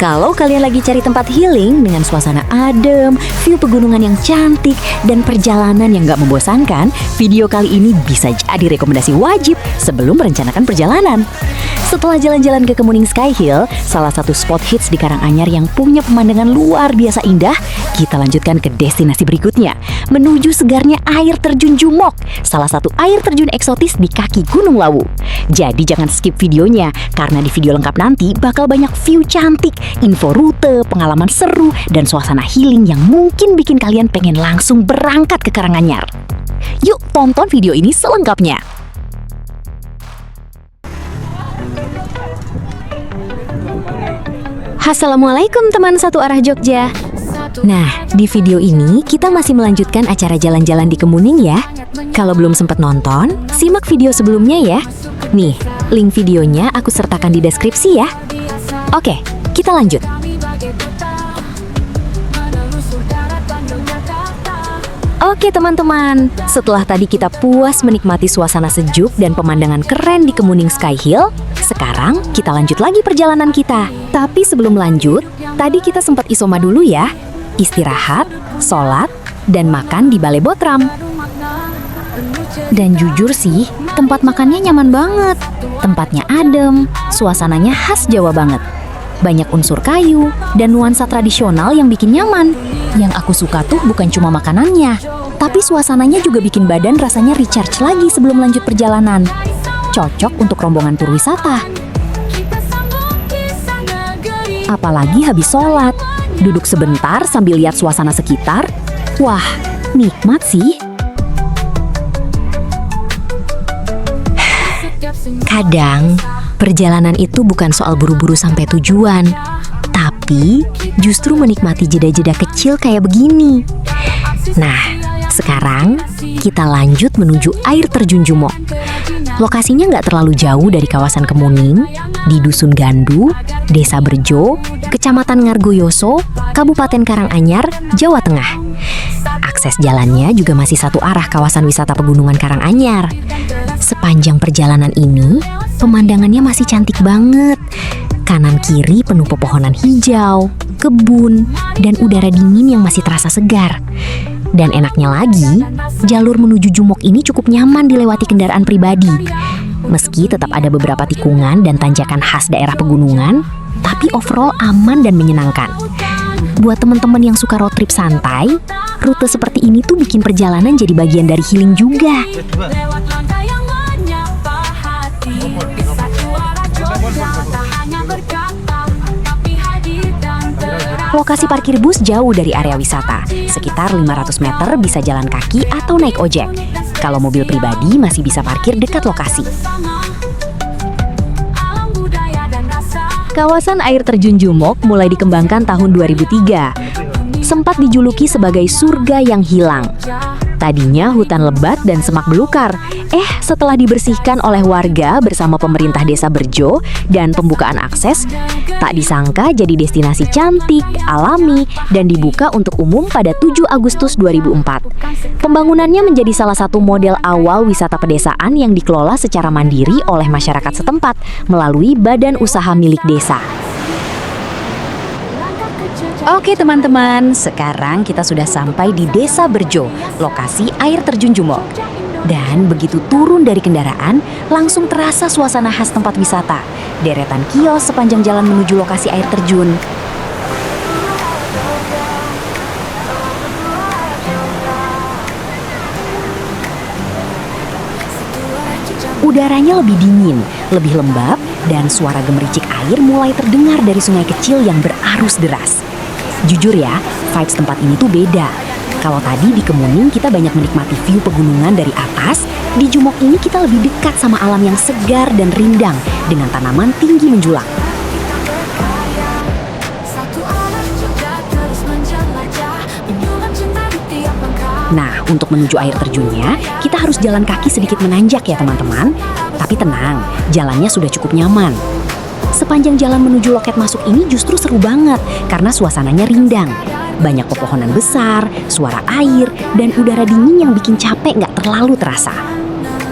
Kalau kalian lagi cari tempat healing dengan suasana adem, view pegunungan yang cantik, dan perjalanan yang gak membosankan, video kali ini bisa jadi rekomendasi wajib sebelum merencanakan perjalanan. Setelah jalan-jalan ke Kemuning Sky Hill, salah satu spot hits di Karanganyar yang punya pemandangan luar biasa indah, kita lanjutkan ke destinasi berikutnya, menuju segarnya air terjun Jumok, salah satu air terjun eksotis di kaki Gunung Lawu. Jadi jangan skip videonya, karena di video lengkap nanti bakal banyak view cantik, info rute, pengalaman seru, dan suasana healing yang mungkin bikin kalian pengen langsung berangkat ke Karanganyar. Yuk tonton video ini selengkapnya. Assalamualaikum teman satu arah Jogja. Nah, di video ini kita masih melanjutkan acara jalan-jalan di Kemuning ya. Kalau belum sempat nonton, simak video sebelumnya ya. Nih, link videonya aku sertakan di deskripsi ya. Oke, kita lanjut. Oke teman-teman, setelah tadi kita puas menikmati suasana sejuk dan pemandangan keren di Kemuning Sky Hill, sekarang kita lanjut lagi perjalanan kita. Tapi sebelum lanjut, tadi kita sempat isoma dulu ya. Istirahat, sholat, dan makan di Balai Botram. Dan jujur sih, tempat makannya nyaman banget. Tempatnya adem, suasananya khas Jawa banget. Banyak unsur kayu dan nuansa tradisional yang bikin nyaman. Yang aku suka tuh bukan cuma makanannya, tapi suasananya juga bikin badan rasanya recharge lagi sebelum lanjut perjalanan. Cocok untuk rombongan tur wisata. Apalagi habis sholat, duduk sebentar sambil lihat suasana sekitar. Wah, nikmat sih. Kadang, perjalanan itu bukan soal buru-buru sampai tujuan, tapi justru menikmati jeda-jeda kecil kayak begini. Nah, sekarang kita lanjut menuju air terjun Jumok. Lokasinya nggak terlalu jauh dari kawasan Kemuning, di Dusun Gandu, Desa Berjo, Kecamatan Ngargoyoso, Kabupaten Karanganyar, Jawa Tengah. Akses jalannya juga masih satu arah kawasan wisata pegunungan Karanganyar. Sepanjang perjalanan ini, pemandangannya masih cantik banget. Kanan kiri penuh pepohonan hijau, kebun, dan udara dingin yang masih terasa segar. Dan enaknya lagi, jalur menuju Jumok ini cukup nyaman dilewati kendaraan pribadi. Meski tetap ada beberapa tikungan dan tanjakan khas daerah pegunungan, tapi overall aman dan menyenangkan. Buat teman-teman yang suka road trip santai, rute seperti ini tuh bikin perjalanan jadi bagian dari healing juga. Lokasi parkir bus jauh dari area wisata, sekitar 500 meter bisa jalan kaki atau naik ojek. Kalau mobil pribadi masih bisa parkir dekat lokasi. Kawasan air terjun Jumok mulai dikembangkan tahun 2003. Sempat dijuluki sebagai surga yang hilang. Tadinya hutan lebat dan semak belukar. Setelah dibersihkan oleh warga bersama pemerintah desa Berjo dan pembukaan akses, tak disangka jadi destinasi cantik, alami, dan dibuka untuk umum pada 7 Agustus 2004. Pembangunannya menjadi salah satu model awal wisata pedesaan yang dikelola secara mandiri oleh masyarakat setempat melalui badan usaha milik desa. Oke teman-teman, sekarang kita sudah sampai di Desa Berjo, lokasi air terjun Jumok. Dan begitu turun dari kendaraan, langsung terasa suasana khas tempat wisata. Deretan kios sepanjang jalan menuju lokasi air terjun. Udaranya lebih dingin, lebih lembab, dan suara gemericik air mulai terdengar dari sungai kecil yang berarus deras. Jujur ya, vibes tempat ini tuh beda. Kalau tadi di Kemuning kita banyak menikmati view pegunungan dari atas, di Jumok ini kita lebih dekat sama alam yang segar dan rindang dengan tanaman tinggi menjulang. Nah, untuk menuju air terjunnya, kita harus jalan kaki sedikit menanjak ya teman-teman. Tapi tenang, jalannya sudah cukup nyaman. Sepanjang jalan menuju loket masuk ini justru seru banget karena suasananya rindang. Banyak pepohonan besar, suara air, dan udara dingin yang bikin capek nggak terlalu terasa.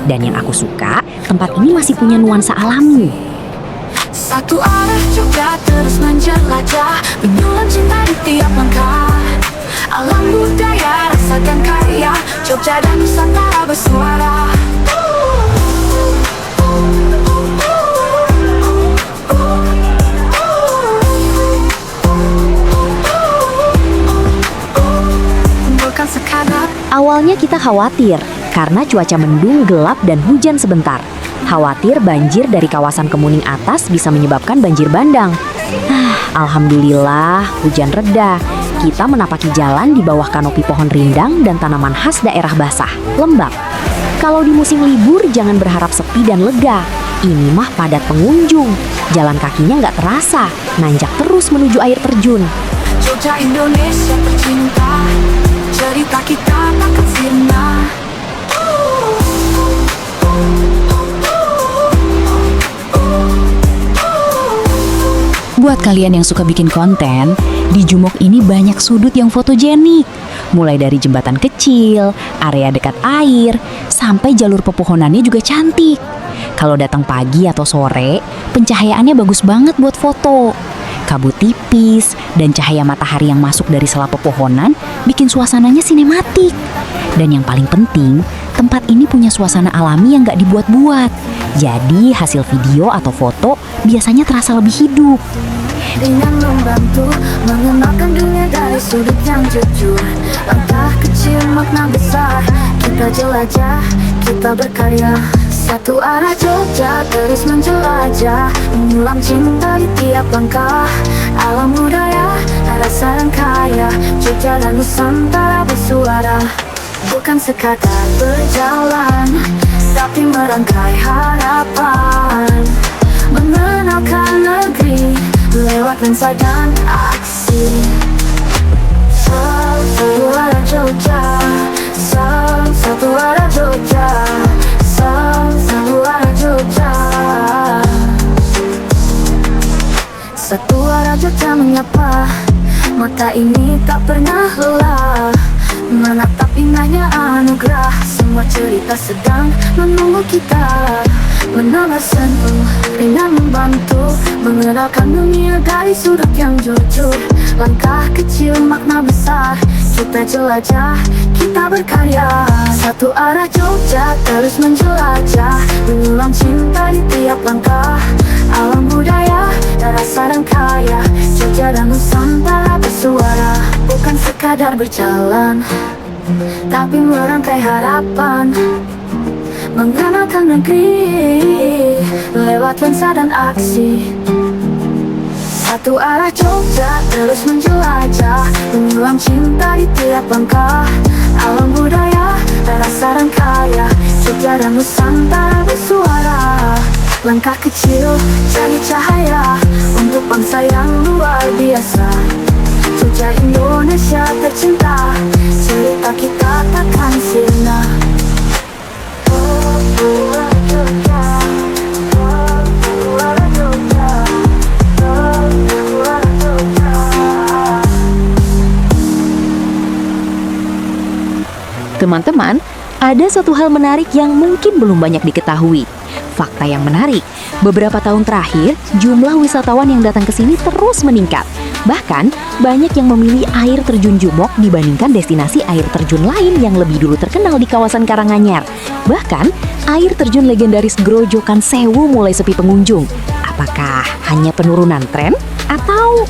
Dan yang aku suka, tempat ini masih punya nuansa alami. Satu arah juga terus menjelajah, menyulam cinta di tiap langkah. Alam budaya rasakan karya, Jogja dan Nusantara bersuara. Bukan sekadar. Awalnya kita khawatir karena cuaca mendung, gelap, dan hujan sebentar. Khawatir banjir dari kawasan Kemuning atas bisa menyebabkan banjir bandang. Alhamdulillah hujan reda. Kita menapaki jalan di bawah kanopi pohon rindang dan tanaman khas daerah basah, lembab. Kalau di musim libur jangan berharap sepi dan lega. Ini mah padat pengunjung. Jalan kakinya nggak terasa, nanjak terus menuju air terjun. Jogja Indonesia tercinta, cerita kita takkan sirna. Buat kalian yang suka bikin konten, di Jumok ini banyak sudut yang fotogenik. Mulai dari jembatan kecil, area dekat air, sampai jalur pepohonannya juga cantik. Kalau datang pagi atau sore, pencahayaannya bagus banget buat foto. Kabut tipis dan cahaya matahari yang masuk dari sela pepohonan bikin suasananya sinematik. Dan yang paling penting, tempat ini punya suasana alami yang gak dibuat-buat. Jadi hasil video atau foto biasanya terasa lebih hidup. Dengan membantu mengenalkan dunia dari sudut yang jujur. Langkah kecil makna besar, kita jelajah, kita berkarya. Satu arah Jogja terus menjelajah, menyulam cinta di tiap langkah. Alam budaya, rasa dan kaya, Jogja dan Nusantara bersuara. Bukan sekadar berjalan, tapi merangkai harapan. Mengenalkan negeri lewat lensa dan aksi. Satu arah Jogja, satu arah Jogja, satu arah Jogja. Satu arah Jogja menyapa, mata ini tak pernah lelah. Menatap indahnya anugerah, semua cerita sedang menunggu kita. Menambah sentuh, ringan membantu mengenalkan dunia dari sudut yang jujur. Langkah kecil makna besar, kita jelajah, kita berkarya. Satu arah Jogja terus menjelajah, menyulam cinta di tiap langkah. Alam budaya, rasa dan kaya, Jogja dan Nusantara bersuara. Bukan sekadar berjalan, tapi merangkai harapan. Mengenalkan negeri lewat lensa dan aksi. Satu arah Jogja terus menjelajah, menyulam cinta di tiap langkah. Alam budaya, rasa dan kaya, Jogja dan Nusantara bersuara. Langkah kecil jadi cahaya untuk bangsa yang luar biasa. Jogja Indonesia tercinta, cerita kita takkan sirna. Teman-teman, ada satu hal menarik yang mungkin belum banyak diketahui. Fakta yang menarik, beberapa tahun terakhir, jumlah wisatawan yang datang ke sini terus meningkat. Bahkan, banyak yang memilih air terjun Jumok dibandingkan destinasi air terjun lain yang lebih dulu terkenal di kawasan Karanganyar. Bahkan, air terjun legendaris Grojogan Sewu mulai sepi pengunjung. Apakah hanya penurunan tren? Atau...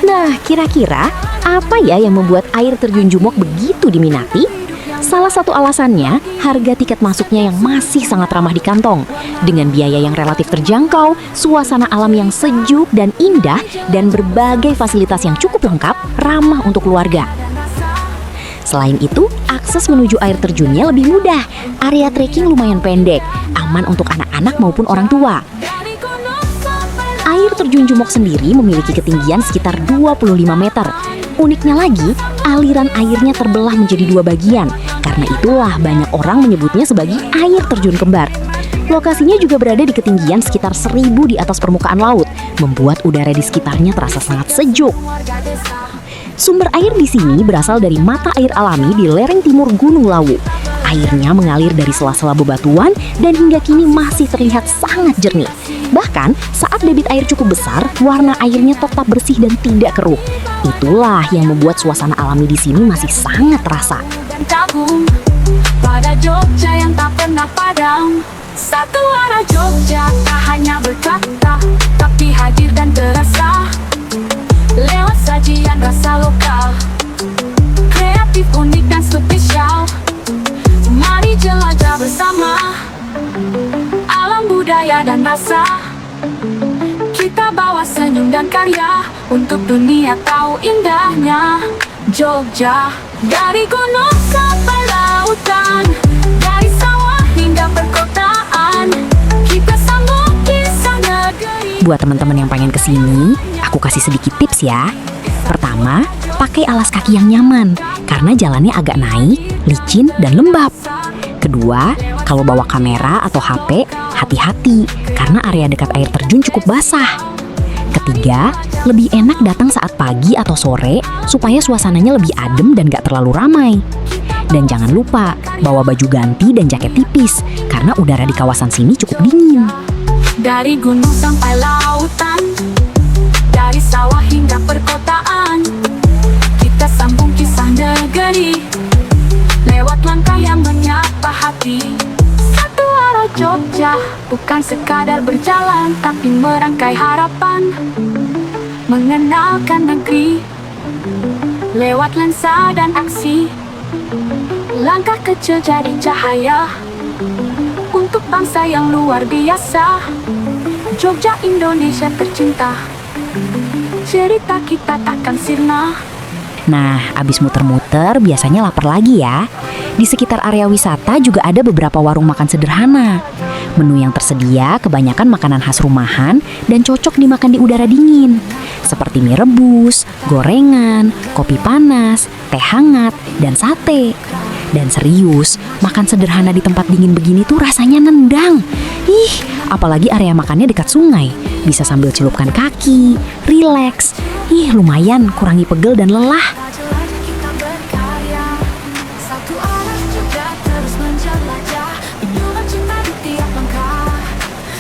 Nah, kira-kira apa ya yang membuat air terjun Jumok begitu diminati? Salah satu alasannya, harga tiket masuknya yang masih sangat ramah di kantong. Dengan biaya yang relatif terjangkau, suasana alam yang sejuk dan indah, dan berbagai fasilitas yang cukup lengkap, ramah untuk keluarga. Selain itu, akses menuju air terjunnya lebih mudah. Area trekking lumayan pendek, aman untuk anak-anak maupun orang tua. Air terjun Jumok sendiri memiliki ketinggian sekitar 25 meter. Uniknya lagi, aliran airnya terbelah menjadi dua bagian. Karena itulah banyak orang menyebutnya sebagai air terjun kembar. Lokasinya juga berada di ketinggian sekitar 1000 di atas permukaan laut, membuat udara di sekitarnya terasa sangat sejuk. Sumber air di sini berasal dari mata air alami di lereng timur Gunung Lawu. Airnya mengalir dari sela-sela bebatuan dan hingga kini masih terlihat sangat jernih. Bahkan saat debit air cukup besar, warna airnya tetap bersih dan tidak keruh. Itulah yang membuat suasana alami di sini masih sangat terasa. Dan kagum pada Jogja yang tak pernah padam. Satu arah Jogja tak hanya berkata, tapi hadir dan terasa lewat sajian rasa lokal, kreatif, unik dan spesial. Mari jelajah bersama alam budaya dan rasa. Kita bawa senyum dan karya untuk dunia tahu indahnya Jogja. Dari gunung sampai lautan, dari sawah hingga perkotaan, kita sambung kisah negeri. Buat teman-teman yang pengen kesini, aku kasih sedikit tips ya. Pertama, pakai alas kaki yang nyaman karena jalannya agak naik, licin, dan lembab. Kedua, kalau bawa kamera atau HP, hati-hati karena area dekat air terjun cukup basah. Ketiga, lebih enak datang saat pagi atau sore supaya suasananya lebih adem dan gak terlalu ramai. Dan jangan lupa bawa baju ganti dan jaket tipis karena udara di kawasan sini cukup dingin. Dari gunung sampai lautan, dari sawah hingga perkotaan, kita sambung kisah negeri lewat langkah yang menyapa hati. Satu arah Jogja, bukan sekadar berjalan, tapi merangkai harapan, mengenalkan negeri lewat lensa dan aksi. Langkah kecil jadi cahaya untuk bangsa yang luar biasa. Jogja Indonesia tercinta, cerita kita takkan sirna. Nah, abis muter-muter biasanya lapar lagi ya. Di sekitar area wisata juga ada beberapa warung makan sederhana. Menu yang tersedia kebanyakan makanan khas rumahan dan cocok dimakan di udara dingin. Seperti mie rebus, gorengan, kopi panas, teh hangat, dan sate. Dan serius, makan sederhana di tempat dingin begini tuh rasanya nendang. Ih, apalagi area makannya dekat sungai. Bisa sambil celupkan kaki, rileks. Ih, lumayan kurangi pegel dan lelah. Kita berkarya, satu arah juga terus menjelajah, menyulut cinta di tiap langkah.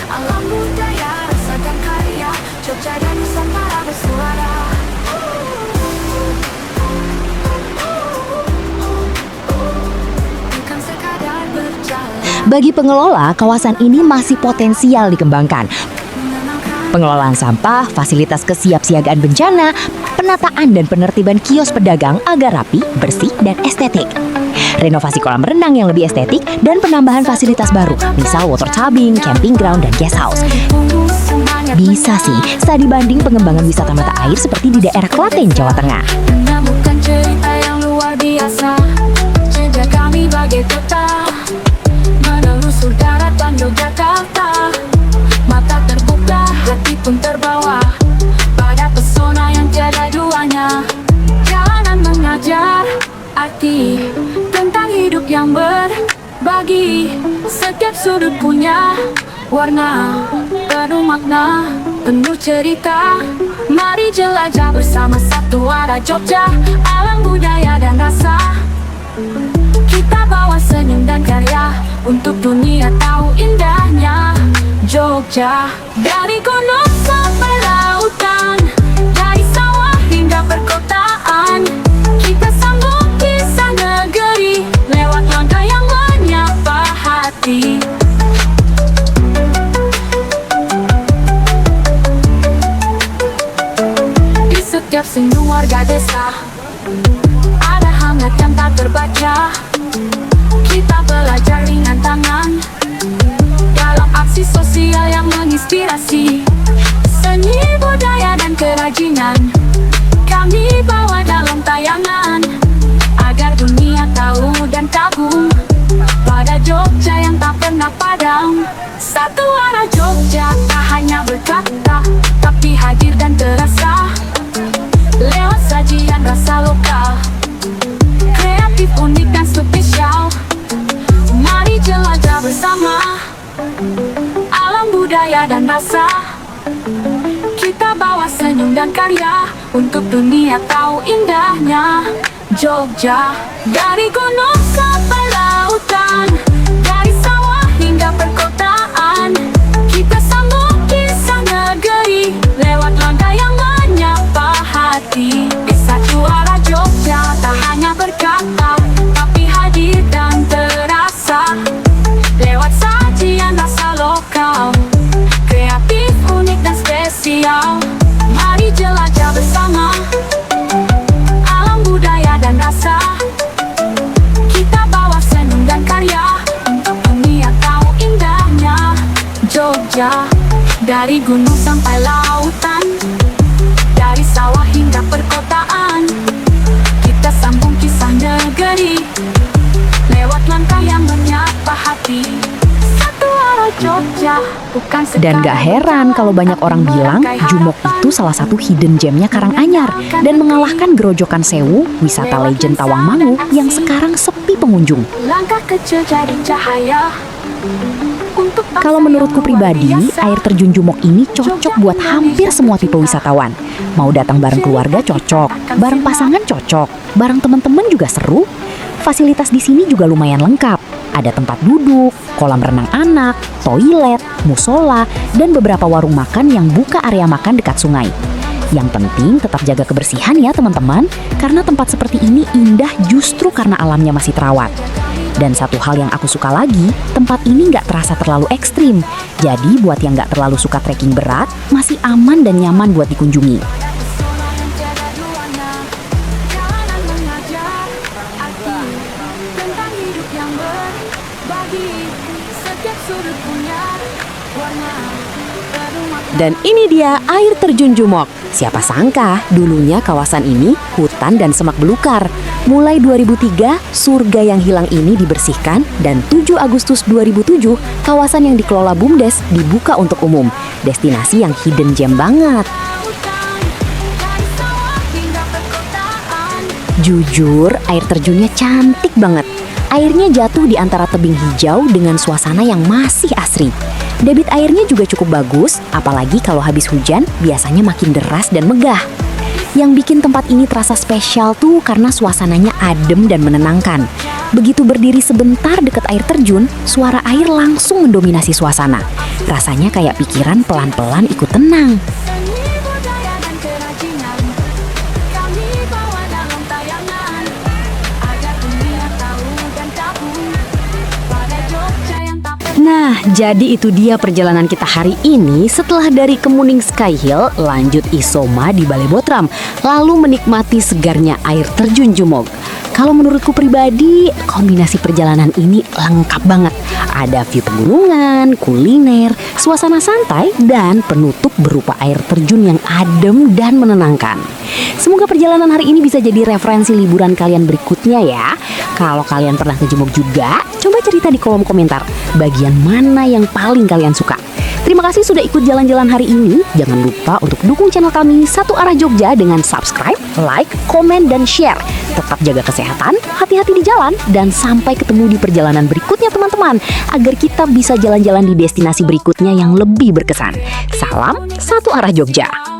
Alam budaya, rasakan karya, Jogja dan Nusantara bersuara. Bukan sekadar berjalan. Bagi pengelola, kawasan ini masih potensial dikembangkan. Pengelolaan sampah, fasilitas kesiapsiagaan bencana, penataan dan penertiban kios pedagang agar rapi, bersih, dan estetik. Renovasi kolam renang yang lebih estetik dan penambahan fasilitas baru, misal water tubing, camping ground, dan guest house. Bisa sih, saat dibanding pengembangan wisata mata air seperti di daerah Klaten, Jawa Tengah. Menemukan cerita yang luar biasa, jejak kami bagai kota, menelusur daratan Yogyakarta. Mata terbuka, hati pun terbawa pada pesona yang tiada duanya. Jalanan mengajar arti tentang hidup yang berbagi. Setiap sudut punya warna, penuh makna, penuh cerita. Mari jelajah bersama satu arah Jogja, alam budaya dan rasa. Kita bawa senyum dan karya untuk dunia tahu indahnya Jogja. Dari gunung sampai lautan, dari sawah hingga perkotaan, kita sambung kisah negeri lewat langkah yang menyapa hati. Di setiap senyum warga desa ada hangat yang tak terbaca. Kita belajar ringan tangan dalam aksi sosial yang menginspirasi. Seni budaya dan kerajinan kami bawa dalam tayangan, agar dunia tahu dan kagum pada Jogja yang tak pernah padam. Satu arah Jogja tak hanya berkata, tapi hadir dan terasa lewat sajian rasa lokal, kreatif, unik dan spesial. Mari jelajah bersama alam budaya dan rasa. Kita bawa senyum dan karya untuk dunia tahu indahnya Jogja. Dari gunung sampai lautan, dari sawah hingga perkotaan, kita sambung kisah negeri lewat langkah yang menyapa hati. Di satu arah Jogja tak hanya berkata, tapi hadir dan terasa lewat sajian rasa lokal, kreatif, unik dan spesial. Mari jelajah bersama alam budaya dan rasa. Kita bawa senung dan karya untuk dunia tahu indahnya Jogja. Dari gunung sampai lautan, dari sawah hingga perkotaan, kita sambung kisah negeri lewat langkah yang menyapa hati. Satu arah Jogja, bukan Dan gak heran kalau banyak orang bilang Jumok itu salah satu hidden gemnya Karanganyar dan mengalahkan Grojogan Sewu, wisata legend Tawangmangu yang sekarang sepi pengunjung. langkah kecil jadi cahaya. Kalau menurutku pribadi, air terjun Jumok ini cocok buat hampir semua tipe wisatawan. Mau datang bareng keluarga cocok, bareng pasangan cocok, bareng teman-teman juga seru. Fasilitas di sini juga lumayan lengkap. Ada tempat duduk, kolam renang anak, toilet, musola, dan beberapa warung makan yang buka area makan dekat sungai. Yang penting tetap jaga kebersihan ya teman-teman, karena tempat seperti ini indah justru karena alamnya masih terawat. Dan satu hal yang aku suka lagi, tempat ini nggak terasa terlalu ekstrim. Jadi buat yang nggak terlalu suka trekking berat, masih aman dan nyaman buat dikunjungi. Menjaga nuansa, jalanan mengajar arti tentang hidup yang berbagi. Setiap sudut punya warna baru makna. Dan ini dia air terjun Jumok. Siapa sangka dulunya kawasan ini hutan dan semak belukar. Mulai 2003, surga yang hilang ini dibersihkan dan 7 Agustus 2007, kawasan yang dikelola BUMDes dibuka untuk umum. Destinasi yang hidden gem banget. Dari sawah hingga perkotaan, Jujur, air terjunnya cantik banget. Airnya jatuh di antara tebing hijau dengan suasana yang masih asri. Debit airnya juga cukup bagus, apalagi kalau habis hujan biasanya makin deras dan megah. Yang bikin tempat ini terasa spesial tuh karena suasananya adem dan menenangkan. Begitu berdiri sebentar dekat air terjun, suara air langsung mendominasi suasana. Rasanya kayak pikiran pelan-pelan ikut tenang. seni budaya dan kerajinan kami bawa dalam tayangan agar dunia tahu dan kagum pada Jogja yang tak Nah, jadi itu dia perjalanan kita hari ini. Setelah dari Kemuning Sky Hill, lanjut Isoma di Balai Botram, lalu menikmati segarnya air terjun Jumok. Kalau menurutku pribadi, kombinasi perjalanan ini lengkap banget. Ada view pegunungan, kuliner, suasana santai, dan penutup berupa air terjun yang adem dan menenangkan. Semoga perjalanan hari ini bisa jadi referensi liburan kalian berikutnya ya. Kalau kalian pernah ke Jumok juga, coba cerita di kolom komentar bagian mana yang paling kalian suka. Terima kasih sudah ikut jalan-jalan hari ini. Jangan lupa untuk dukung channel kami Satu Arah Jogja dengan subscribe, like, komen, dan share. Tetap jaga kesehatan, hati-hati di jalan, dan sampai ketemu di perjalanan berikutnya teman-teman, agar kita bisa jalan-jalan di destinasi berikutnya yang lebih berkesan. Salam Satu Arah Jogja.